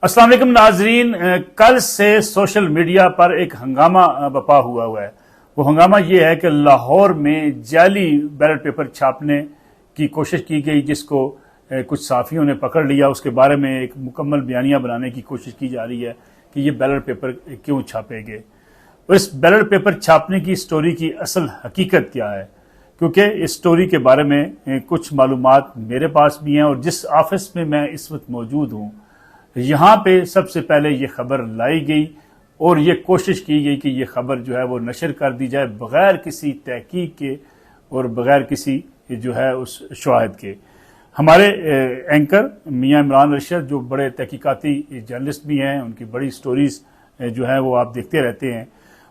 अस्सलाम वालेकुम नाजरीन, कल से सोशल मीडिया पर एक हंगामा बपा हुआ है। वो हंगामा ये है कि लाहौर में जाली बैलेट पेपर छापने की कोशिश की गई, जिसको कुछ साफियों ने पकड़ लिया। उसके बारे में एक मुकम्मल बयानिया बनाने की कोशिश की जा रही है कि ये बैलेट पेपर क्यों छापे गए और इस बैलेट पेपर छापने की स्टोरी की असल हकीकत क्या है, क्योंकि इस स्टोरी के बारे में कुछ मालूमात मेरे पास भी हैं और जिस ऑफिस में मैं इस वक्त मौजूद हूँ यहाँ पे सबसे पहले ये खबर लाई गई और ये कोशिश की गई कि ये खबर जो है वो नशर कर दी जाए बगैर किसी तहकीक के और बगैर किसी जो है उस शवाहिद के। हमारे एंकर मियां इमरान अरशद जो बड़े तहकीकाती जर्नलिस्ट भी हैं, उनकी बड़ी स्टोरीज जो है वो आप देखते रहते हैं,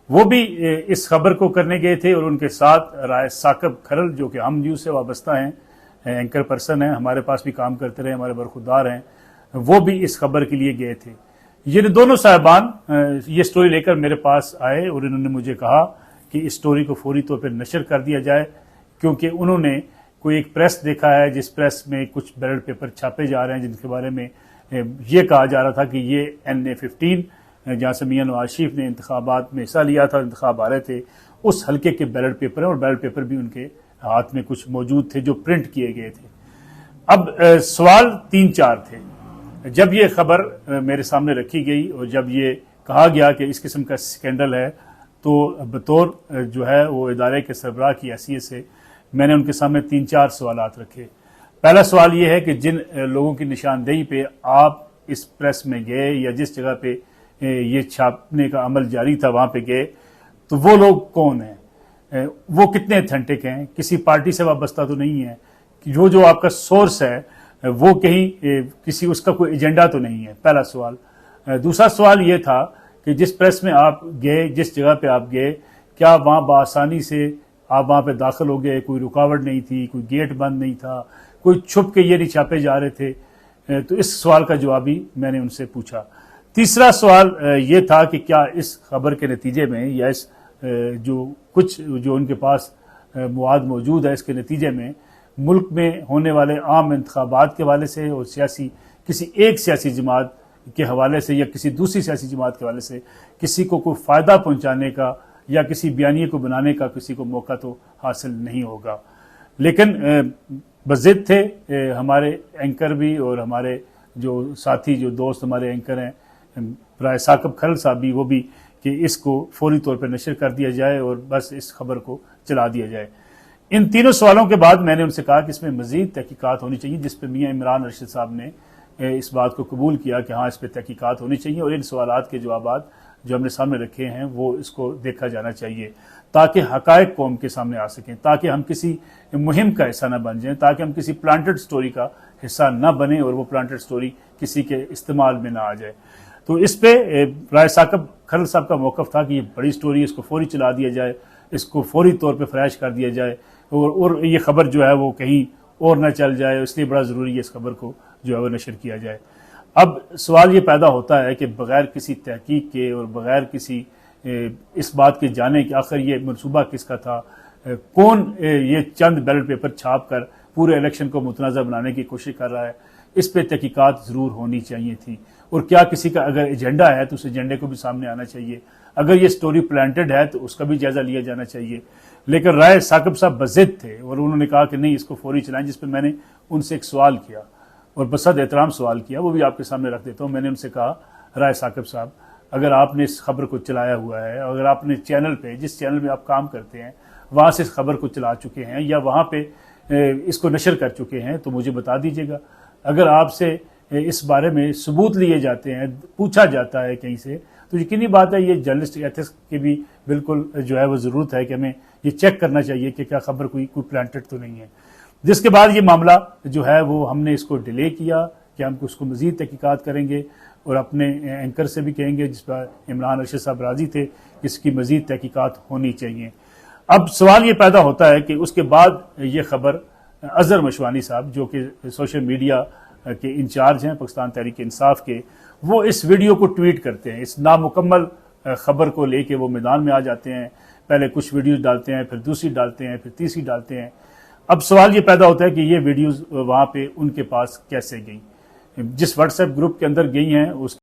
वो भी इस खबर को करने गए थे और उनके साथ राय साकब खरल जो कि हम न्यूज़ से वाबस्ता हैं, एंकर पर्सन हैं, हमारे पास भी काम करते रहे, हमारे बरखुरदार हैं, वो भी इस खबर के लिए गए थे। ये दोनों साहबान ये स्टोरी लेकर मेरे पास आए और इन्होंने मुझे कहा कि इस स्टोरी को फौरी तौर पर नशर कर दिया जाए, क्योंकि उन्होंने कोई एक प्रेस देखा है जिस प्रेस में कुछ बैलेट पेपर छापे जा रहे हैं जिनके बारे में ये कहा जा रहा था कि ये NA-15 जहाँ से मियां नवाज शरीफ ने इंतखाबात में हिस्सा लिया था, इंतखाब आ रहे थे, उस हल्के के बैलेट पेपर हैं और बैलेट पेपर भी उनके हाथ में कुछ मौजूद थे जो प्रिंट किए गए थे। अब सवाल 3-4 थे जब ये खबर मेरे सामने रखी गई और जब ये कहा गया कि इस किस्म का स्कैंडल है, तो बतौर जो है वो इदारे के सरबराह की हैसियत से मैंने उनके सामने 3-4 सवालात रखे। पहला सवाल ये है कि जिन लोगों की निशानदेही पे आप इस प्रेस में गए या जिस जगह पे ये छापने का अमल जारी था वहां पे गए, तो वो लोग कौन हैं, वो कितने अथेंटिक हैं, किसी पार्टी से वाबस्ता तो नहीं है, जो आपका सोर्स है वो कहीं किसी उसका कोई एजेंडा तो नहीं है। पहला सवाल। दूसरा सवाल ये था कि जिस प्रेस में आप गए, जिस जगह पे आप गए, क्या वहां बआसानी से आप वहां पे दाखिल हो गए, कोई रुकावट नहीं थी, कोई गेट बंद नहीं था, कोई छुप के ये नहीं छापे जा रहे थे। तो इस सवाल का जवाब भी मैंने उनसे पूछा। तीसरा सवाल ये था कि क्या इस खबर के नतीजे में या इस जो उनके पास मुआद मौजूद है, इसके नतीजे में मुल्क में होने वाले आम इंतखाबात के हवाले से और किसी एक सियासी जमात के हवाले से या किसी दूसरी सियासी जमात के हवाले से किसी को कोई फ़ायदा पहुंचाने का या किसी बयानिए को बनाने का किसी को मौका तो हासिल नहीं होगा। लेकिन बज़िद थे हमारे एंकर भी और हमारे जो साथी जो दोस्त हमारे एंकर हैं राय साकब खरल साहब भी, वो भी कि इसको फौरी तौर पर नशर कर दिया जाए और बस इस खबर को चला दिया जाए। इन तीनों सवालों के बाद मैंने उनसे कहा कि इसमें मजीद तहकीकात होनी चाहिए, जिस पर मियां इमरान अरशद साहब ने इस बात को कबूल किया कि हाँ इस पर तहकीकात होनी चाहिए और इन सवालात के जवाब जो हमने सामने रखे हैं वो इसको देखा जाना चाहिए ताकि हकायक कौम के सामने आ सकें, ताकि हम किसी मुहिम का हिस्सा न बन जाएं, ताकि हम किसी प्लांटेड स्टोरी का हिस्सा न बने और वो प्लांटेड स्टोरी किसी के इस्तेमाल में ना आ जाए। तो इस पे राय साकब खरल साहब का मौक़िफ़ था कि ये बड़ी स्टोरी है, इसको फौरी चला दिया जाए, इसको फौरी तौर पर फ्लैश कर दिया जाए और ये खबर जो है वो कहीं और न चल जाए, इसलिए बड़ा ज़रूरी है इस खबर को जो है वो नशर किया जाए। अब सवाल ये पैदा होता है कि बग़ैर किसी तहकीक के और बग़ैर किसी इस बात के जाने कि आखिर ये मनसूबा किसका था, कौन ये चंद बैलेट पेपर छाप कर पूरे इलेक्शन को मुतनाज़ा बनाने की कोशिश कर रहा है, इस पर तहकीकात ज़रूर होनी चाहिए थी। और क्या किसी का अगर एजेंडा है तो उस एजेंडे को भी सामने आना चाहिए, अगर ये स्टोरी प्लांटेड है तो उसका भी जायज़ा लिया जाना चाहिए। लेकिन राय साकब साहब बज़िद थे और उन्होंने कहा कि नहीं इसको फौरी चलाएं, जिस पर मैंने उनसे एक सवाल किया और बसद एहतराम सवाल किया, वो भी आपके सामने रख देता हूँ। मैंने उनसे कहा राय साकब साहब, अगर आपने इस खबर को चलाया हुआ है, अगर आपने चैनल पे जिस चैनल में आप काम करते हैं वहाँ से इस खबर को चला चुके हैं या वहाँ पे इसको नशर कर चुके हैं तो मुझे बता दीजिएगा। अगर आपसे इस बारे में सबूत लिए जाते हैं, पूछा जाता है कहीं से, तो यकीनी बात है ये जर्नलिस्ट एथिक्स की भी बिल्कुल जो है वो ज़रूरत है कि हमें ये चेक करना चाहिए कि क्या खबर कोई प्लांटेड तो नहीं है। जिसके बाद ये मामला जो है वो हमने इसको डिले किया कि हम उसको मज़ीद तहकीकात करेंगे और अपने एंकर से भी कहेंगे जिस पर इमरान अरशद साहब राजी थे कि इसकी मज़ीद तहकीकात होनी चाहिए। अब सवाल ये पैदा होता है कि उसके बाद ये खबर अज़हर मशवानी साहब जो कि सोशल मीडिया के इंचार्ज हैं पाकिस्तान तहरीक इंसाफ के, वो इस वीडियो को ट्वीट करते हैं। इस नामुकम्मल खबर को लेके वो मैदान में आ जाते हैं, पहले कुछ वीडियोस डालते हैं, फिर दूसरी डालते हैं, फिर तीसरी डालते हैं। अब सवाल ये पैदा होता है कि ये वीडियोस वहाँ पे उनके पास कैसे गई, जिस व्हाट्सएप ग्रुप के अंदर गई हैं उस